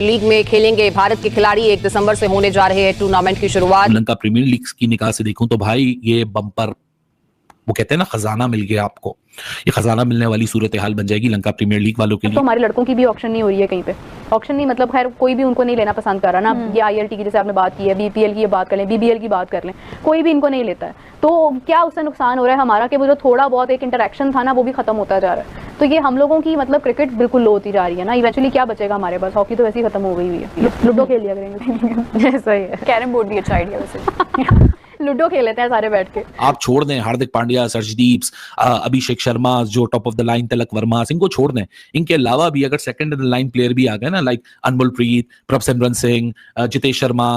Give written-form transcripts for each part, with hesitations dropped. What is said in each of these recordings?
League में खेलेंगे भारत के खिलाड़ी। 1 दिसंबर से होने जा रहे हैं टूर्नामेंट की शुरुआत। श्रीलंका प्रीमियर लीग की निगाह से देखूं तो भाई ये बम्पर, वो कहते हैं ना खजाना मिल गया आपको, ये खजाना मिलने वाली सूरत हाल बन जाएगी लंका प्रीमियर लीग वालों के लिए। तो हमारे लड़कों की भी ऑप्शन नहीं हो रही है कहीं पे, ऑप्शन नहीं मतलब खैर कोई भी उनको नहीं लेना पसंद कर रहा ना। ये ILT की जैसे आपने बात की है, BPL की ये बात कर लें, BBL की बात कर लें, कोई भी इनको नहीं लेता है। तो क्या उससे नुकसान हो रहा है हमारा कि वो जो थोड़ा बहुत एक इंटरेक्शन था ना वो भी खत्म होता जा रहा है। तो ये हम लोगों की मतलब क्रिकेट बिल्कुल लो होती जा रही है ना। इवेंचुअली क्या बचेगा हमारे पास, हॉकी तो वैसे ही खत्म हो गई हुई है। लूडो खेल लिया करेंगे ऐसा ही है। कैरम बोर्ड भी अच्छा आइडिया वैसे लूडो खेल लेते हैं सारे बैठ के। आप छोड़ दें हार्दिक पांड्या, सर्जदीप, अभिषेक शर्मा, जो top of the line Tilak Varma, इनको छोड़ दें। इनके अलावा भी अगर second in the line player भी आ गए ना, लाइक अनमोलप्रीत, प्रभसिमरन सिंह, जितेश शर्मा,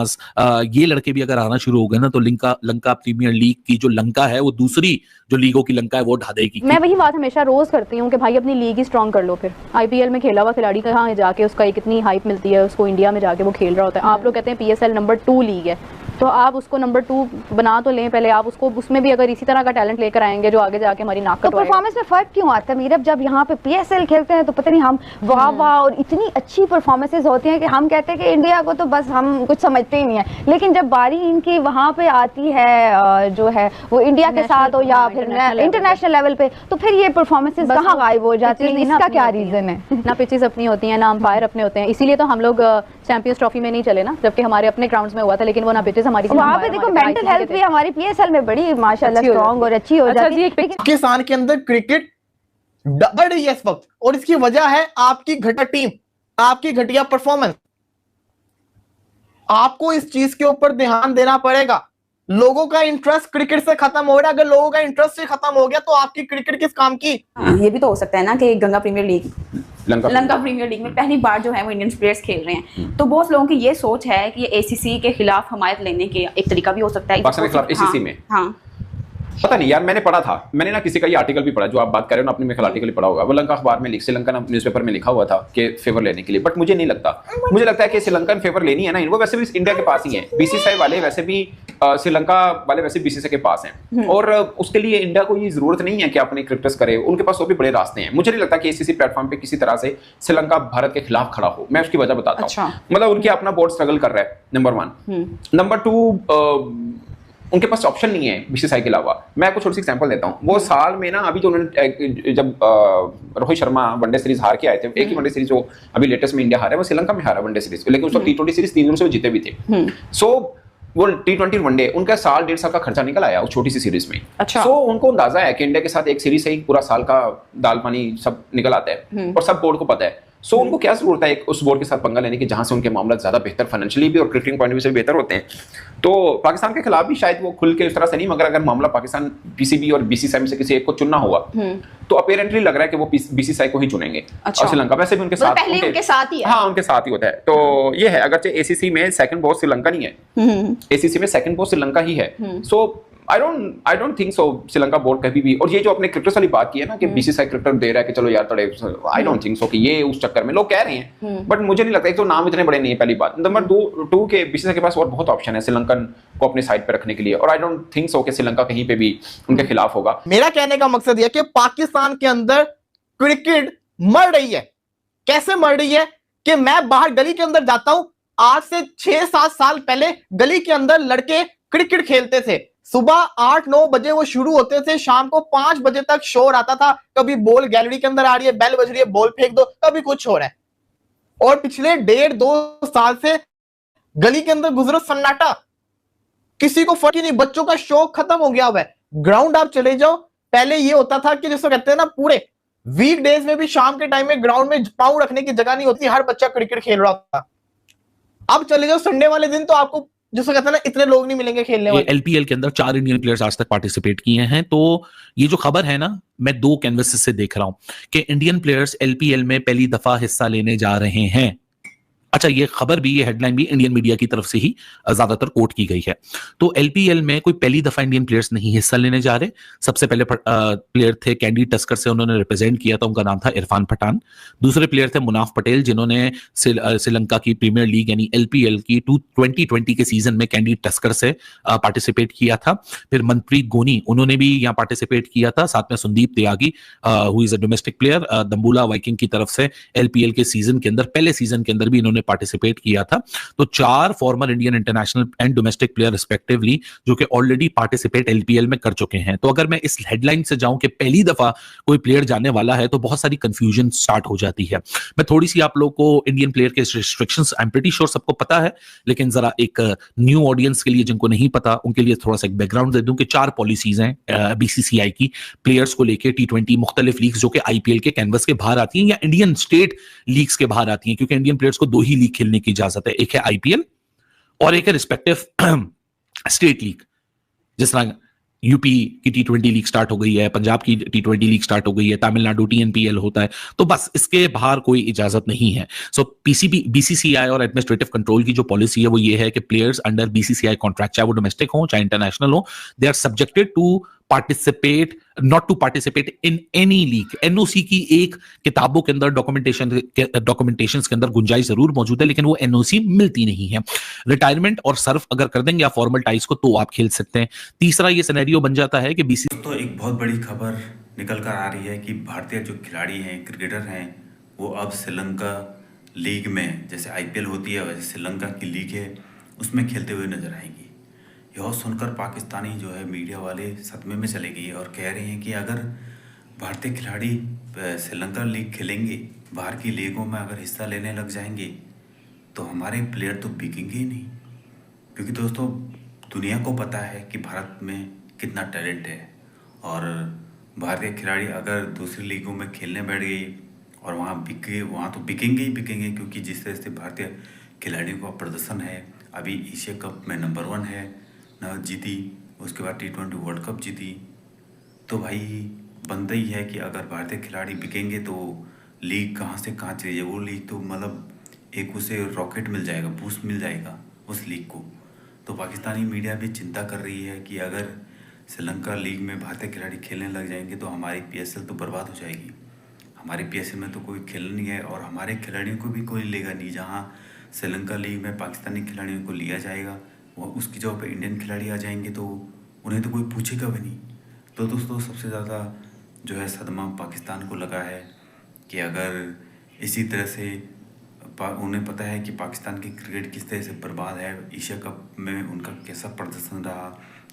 ये लड़के भी अगर आना शुरू हो गए ना तो लंका प्रीमियर लीग की जो लंका है वो दूसरी जो लीगों की लंका है वो ढा देगी। मैं वही बात हमेशा रोज करती हूँ कि भाई अपनी लीग ही स्ट्रॉन्ग कर लो। फिर IPL में खेला हुआ खिलाड़ी कहाँ जाके उसका कितनी हाइप मिलती है उसको, इंडिया में जाके वो खेल रहा होता है। आप लोग कहते हैं PSL नंबर 2 लीग है, तो आप उसको नंबर 2 बना तो लें पहले। आप उसको उसमें भी अगर इसी तरह का टैलेंट लेकर आएंगे जो आगे जाके हमारी नाक कटवाएगा। तो परफॉर्मेंस में फर्क क्यों आता है मीरब? जब यहाँ पे PSL खेलते हैं तो पता नहीं हम वाह वाह और इतनी अच्छी परफॉर्मेंसेस होती हैं कि हम कहते हैं कि इंडिया को तो बस हम कुछ समझते ही नहीं है, लेकिन जब बारी इनकी वहाँ पे आती है जो है वो इंडिया के साथ हो या फिर इंटरनेशनल लेवल पे, तो फिर ये परफॉर्मेंसेस कहाँ गायब हो जाती है? इसका क्या रीजन है? ना पिचेस अपनी होती हैं, ना अंपायर अपने होते हैं। इसीलिए तो हम लोग चैंपियंस ट्रॉफी में नहीं चले ना, जबकि हमारे अपने ग्राउंड्स में हुआ था, लेकिन वो ना पिचेस हमारी वहाँ पे देखो मेंटल हेल्थ भी हमारी PSL में बड़ी माशाल्लाह स्ट्रांग और अच्छी हो जाती है। पाकिस्तान के अंदर क्रिकेट बढ़ रही है इस वक्त और इसकी वजह है आपकी घटिया टीम, आपकी घटिया परफॉर्मेंस। आपको इस चीज के ऊपर ध्यान देना पड़ेगा। लोगों का इंटरेस्ट क्रिकेट से खत्म हो रहा है। अगर लोगों का इंटरेस्ट से खत्म हो गया तो आपकी क्रिकेट किस काम की? ये भी तो हो सकता है ना कि Ganga premier league Lanka premier league में पहली बार जो है वो इंडियन प्लेयर्स खेल रहे हैं, तो बहुत लोगों की ये सोच है कि ये ACC के खिलाफ हमायत लेने के एक तरीका भी हो सकता है। पाकिस्तान के खिलाफ ACC में हाँ पता नहीं यार, मैंने पढ़ा था, मैंने ना किसी का ये आर्टिकल भी पढ़ा जो आप बात कर रहे हो ना, अपने में आर्टिकल भी पढ़ा होगा, वो लंका अखबार में श्रीलंका न्यूज़पेपर में लिखा हुआ था कि फेवर लेने के लिए। बट मुझे नहीं लगता, मुझे लगता है कि श्रीलंका फेवर लेनी है ना, इनको वैसे भी इंडिया के पास ही है। BCCI वाले वैसे भी श्रीलंका वाले वैसे BCCI के पास हैं और उसके लिए इंडिया को ये जरूरत नहीं है कि अपने क्रिकेटर्स करे, उनके पास वो भी बड़े रास्ते हैं। मुझे नहीं लगता कि ACC प्लेटफॉर्म पे किसी तरह से श्रीलंका भारत के खिलाफ खड़ा हो। मैं उसकी वजह बताता हूँ। मतलब उनके अपना बोर्ड स्ट्रगल कर रहा है, नंबर 1। नंबर 2, उनके पास ऑप्शन नहीं है BCCI के अलावा। मैं आपको छोटी सी एग्जांपल देता हूँ। वो साल में ना अभी जो उन्होंने जब रोहित शर्मा वनडे सीरीज हार के आए थे, एक ही वनडे सीरीज जो अभी लेटेस्ट में इंडिया हारा है वो श्रीलंका में हारा वनडे सीरीज, लेकिन उसको T20 सीरीज 3 दिन से वो जीते भी थे। सो वो T20 वनडे उनका साल 1.5 साल का खर्चा निकल आया उस छोटी सी सीरीज में। अच्छा। सो उनको अंदाजा है कि इंडिया के साथ एक सीरीज से ही पूरा साल का दाल पानी सब निकल आता है और सब बोर्ड को पता है। सो उनको क्या जरूरत है एक उस बोर्ड के साथ पंगा लेने की जहां से उनके मामला ज्यादा बेहतर फाइनेंशियली भी और क्रिकेटिंग पॉइंट ऑफ व्यू से भी बेहतर होते हैं। तो पाकिस्तान के खिलाफ भी शायद वो खुल के इस तरह से नहीं, मगर अगर मामला पाकिस्तान PCB और BCCI में से किसी एक को चुनना हुआ तो अपेरेंटली लग रहा है कि वो BCCI को ही चुनेंगे। अच्छा। और श्रीलंका वैसे भी उनके साथ पहले उनके साथ ही है। हाँ, उनके साथ ही होता है। तो ये है, अगरचे ACC में सेकंड बोर्ड श्रीलंका नहीं है, ACC में सेकंड बोर्ड श्रीलंका ही है। So I don't think so Sri Lanka board कभी भी, और ये जो अपने क्रिकेटर्स वाली बात की है ना कि BCCI क्रिकेटर दे रहा है कि चलो यार थोड़े, आई डोंट थिंक सो कि ये उस चक्कर में लोग कह रहे हैं, बट मुझे नहीं लगता। एक तो नाम इतने बड़े नहीं है, पहली बात। नंबर 2 के BCCI के पास और बहुत ऑप्शन है श्रीलंकन को अपने साइड पे रखने के लिए, और आई डोंट थिंक सो कि श्रीलंका कहीं पे भी उनके खिलाफ होगा। मेरा कहने का मकसद यह कि पाकिस्तान के अंदर क्रिकेट मर रही है। कैसे मर रही है कि मैं बाहर गली के अंदर जाता हूं, आज से 6-7 साल पहले गली के अंदर लड़के क्रिकेट खेलते थे। सुबह 8-9 बजे वो शुरू होते थे, शाम को 5 बजे तक शोर आता था। कभी बॉल गैलरी के अंदर आ रही है, बेल बज रही है, बॉल फेंक दो, कभी कुछ हो रहा है। और पिछले 1.5-2 साल से गली के अंदर गुजरो सन्नाटा, किसी को फर्क ही नहीं। बच्चों का शौक खत्म हो गया हुआ है। ग्राउंड आप चले जाओ, पहले ये होता था कि जिसको कहते हैं ना, पूरे वीकडेज में भी शाम के टाइम में ग्राउंड में पांव रखने की जगह नहीं होती, हर बच्चा क्रिकेट खेल रहा था। अब चले जाओ संडे वाले दिन तो आपको जिसको कहते हैं ना इतने लोग नहीं मिलेंगे खेलने वाले। LPL के अंदर 4 इंडियन प्लेयर्स आज तक पार्टिसिपेट किए हैं। तो ये जो खबर है ना, मैं 2 कैनवसेस से देख रहा हूं कि इंडियन प्लेयर्स LPL में पहली दफा हिस्सा लेने जा रहे हैं। अच्छा, ये खबर भी, ये हेडलाइन भी इंडियन मीडिया की तरफ से ही ज्यादातर कोट की गई है। तो LPL में कोई पहली दफा इंडियन प्लेयर्स नहीं हिस्सा लेने जा रहे। सबसे पहले प्लेयर थे कैंडी टस्कर से, उन्होंने रिप्रेजेंट किया था, उनका नाम था इरफान पठान। दूसरे प्लेयर थे मुनाफ पटेल, जिन्होंने श्रीलंका की प्रीमियर लीग यानी LPL की 2020 के सीजन में कैंडी टस्कर से पार्टिसिपेट किया था। फिर मनप्रीत गोनी, उन्होंने भी यहाँ पार्टिसिपेट किया था। साथ में Sandeep Tyagi, who is a domestic player, Dambulla Viking की तरफ से LPL के सीजन के अंदर, पहले सीजन के अंदर भी इन्होंने पार्टिसिपेट किया था, तो 4 former Indian international and domestic player respectively जो कि ऑलरेडी पार्टिसिपेट एलपीएल में कर चुके हैं। तो अगर मैं इस हेडलाइन से जाऊं कि पहली दफा कोई प्लेयर जाने वाला है, तो बहुत सारी कंफ्यूजन स्टार्ट हो जाती है। मैं थोड़ी सी आप लोग को इंडियन प्लेयर के restrictions I am pretty sure सबको पता है, लेकिन जरा एक न्यू ऑडियंस के लिए जिनको नहीं पता उनके लिए थोड़ा सा एक बैकग्राउंड दे दूं कि 4 पॉलिसीज हैं बीसीसीआई की प्लेयर्स को लेके T20 मुख्तलिफ लीग्स जो कि आईपीएल के कैनवस के बाहर आती हैं या इंडियन स्टेट लीग्स के बाहर आती हैं, क्योंकि इंडियन प्लेयर्स को 2 ही लीग खेलने की इजाजत है, एक है आईपीएल और एक है रिस्पेक्टिव स्टेट लीग। जिस तरह यूपी की T20 लीग स्टार्ट हो गई है, पंजाब की T20 लीग स्टार्ट हो गई है, तमिलनाडु TNPL होता है, तो बस इसके बाहर कोई इजाजत नहीं है। सो बीसीसीआई और एडमिनिस्ट्रेटिव कंट्रोल की जो पॉलिसी है वो ये है कि प्लेयर्स अंडर बीसीसीआई कॉन्ट्रैक्ट, चाहे वो डोमेस्टिक हो चाहे इंटरनेशनल हो, they are subjected to participate not to participate in any league. NOC की एक किताबों के अंदर डॉक्यूमेंटेशन के अंदर गुंजाइश जरूर मौजूद है, लेकिन वो एनओसी मिलती नहीं है। रिटायरमेंट और सर्व अगर कर देंगे आप फॉर्मल टाइज को तो आप खेल सकते हैं। तीसरा ये सिनेरियो बन जाता है कि बीसी तो एक बहुत बड़ी खबर निकल कर आ रही है कि भारतीय जो खिलाड़ी हैं, क्रिकेटर हैं, वो अब श्रीलंका लीग में, जैसे आईपीएल होती है वैसे श्रीलंका की लीग है, उसमें खेलते हुए नजर आएंगी। यह सुनकर पाकिस्तानी जो है मीडिया वाले सदमे में चले गए और कह रहे हैं कि अगर भारतीय खिलाड़ी श्रीलंका लीग खेलेंगे, बाहर की लीगों में अगर हिस्सा लेने लग जाएंगे तो हमारे प्लेयर तो बिकेंगे ही नहीं। क्योंकि दोस्तों दुनिया को पता है कि भारत में कितना टैलेंट है, और भारतीय खिलाड़ी अगर दूसरी लीगों में खेलने बैठ गए और वहाँ तो बिकेंगे ही बिकेंगे, क्योंकि जिस तरह से भारतीय खिलाड़ियों का प्रदर्शन है, अभी एशिया कप में नंबर 1 है, न जीती, उसके बाद T20 वर्ल्ड कप जीती, तो भाई बनता ही है कि अगर भारतीय खिलाड़ी बिकेंगे तो लीग कहाँ से कहाँ चली जाए। वो लीग तो मतलब एक उसे रॉकेट मिल जाएगा, बूस्ट मिल जाएगा उस लीग को। तो पाकिस्तानी मीडिया भी चिंता कर रही है कि अगर श्रीलंका लीग में भारतीय खिलाड़ी खेलने लग जाएंगे तो हमारी PSL तो बर्बाद हो जाएगी। हमारी PSL में तो कोई खेल नहीं है और हमारे खिलाड़ियों को भी कोई लेगा नहीं। जहाँ श्रीलंका लीग में पाकिस्तानी खिलाड़ियों को लिया जाएगा, वो उसकी जगह पे इंडियन खिलाड़ी आ जाएंगे तो उन्हें तो कोई पूछेगा भी नहीं। तो दोस्तों सबसे ज़्यादा जो है सदमा पाकिस्तान को लगा है कि अगर इसी तरह से उन्हें पता है कि पाकिस्तान की क्रिकेट किस तरह से बर्बाद है, एशिया कप में उनका कैसा प्रदर्शन रहा,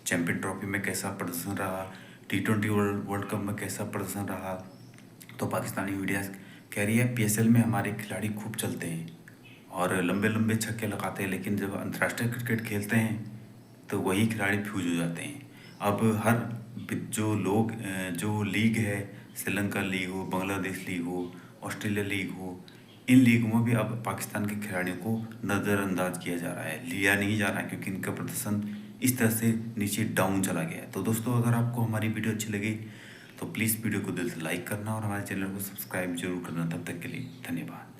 चैम्पियन ट्रॉफी में कैसा प्रदर्शन रहा, T20 वर्ल्ड कप में कैसा प्रदर्शन रहा, तो पाकिस्तानी मीडिया कह रही है PSL में हमारे खिलाड़ी खूब चलते हैं और लंबे लंबे छक्के लगाते हैं, लेकिन जब अंतर्राष्ट्रीय क्रिकेट खेलते हैं तो वही खिलाड़ी फ्यूज हो जाते हैं। अब हर जो लीग है, श्रीलंका लीग हो, बांग्लादेश लीग हो, ऑस्ट्रेलिया लीग हो, इन लीगों में भी अब पाकिस्तान के खिलाड़ियों को नज़रअंदाज किया जा रहा है, लिया नहीं जा रहा है, क्योंकि इनका प्रदर्शन इस तरह से नीचे डाउन चला गया है। तो दोस्तों अगर आपको हमारी वीडियो अच्छी लगी तो प्लीज़ वीडियो को दिल से लाइक करना और हमारे चैनल को सब्सक्राइब जरूर करना। तब तक के लिए धन्यवाद।